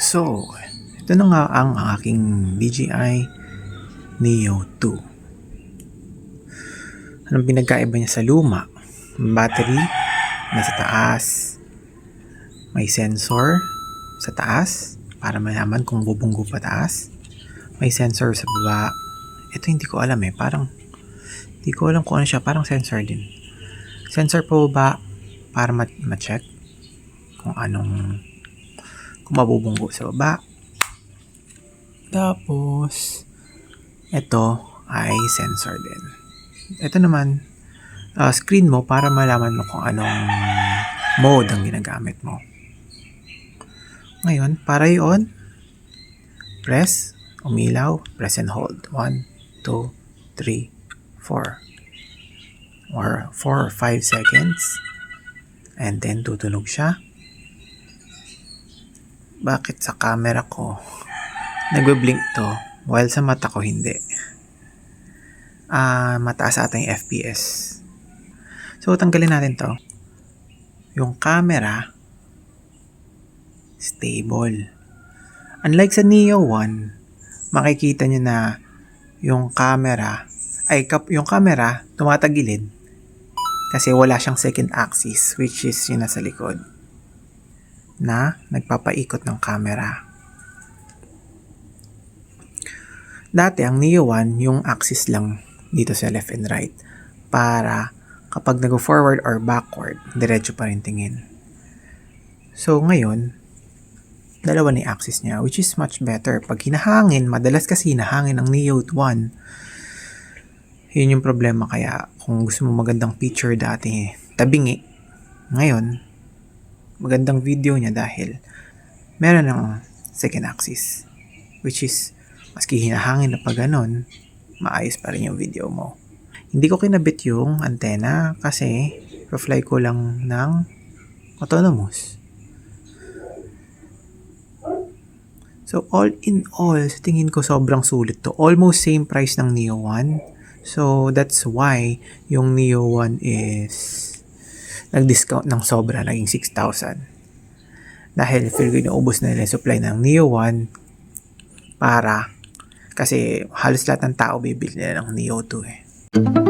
So, ito na nga ang aking DJI Neo 2. Anong pinagkaiba niya sa luma? Battery nasa taas. May sensor sa taas para malaman kung bubunggo pa taas. May sensor sa baba. Ito hindi ko alam parang hindi ko alam kung ano siya, parang sensor din. Sensor pa baba para ma-check kung kung mabubunggo sa baba. Tapos ito ay sensor din. Ito naman screen mo para malaman mo kung anong mode ang ginagamit mo. Ngayon, para i-on, press, umilaw, press and hold. 1, 2, 3, 4. Or 4 or 5 seconds. And then, tutunog siya. Bakit sa camera ko nagbe-blink to while sa mata ko hindi? Mataas ata yung FPS. So, tanggalin natin to. Yung camera stable. Unlike sa Neo 1, makikita nyo na yung camera tumatagilid kasi wala siyang second axis, which is yung nasa likod na nagpapaikot ng camera. Dati ang Neo 1, yung axis lang dito sa left and right para kapag nag-forward or backward, diretso pa rin tingin. So ngayon, dalawa ni axis niya, which is much better. Pag hinahangin, madalas kasi hinahangin ang Neo 1. Yun yung problema, kaya kung gusto mo magandang picture dati, tabingi. Ngayon, magandang video niya dahil meron ng second axis. Which is, maski hinahangin na pa ganun, maayos pa rin yung video mo. Hindi ko kinabit yung antena kasi fly ko lang ng autonomous. So, all in all, sa tingin ko sobrang sulit to. Almost same price ng Neo 1. So, that's why yung Neo 1 is nag-discount ng sobra, naging 6,000. Dahil feel ko inaubos na nila yung supply ng Neo 1 kasi halos lahat ng tao bibili nila ng Neo 2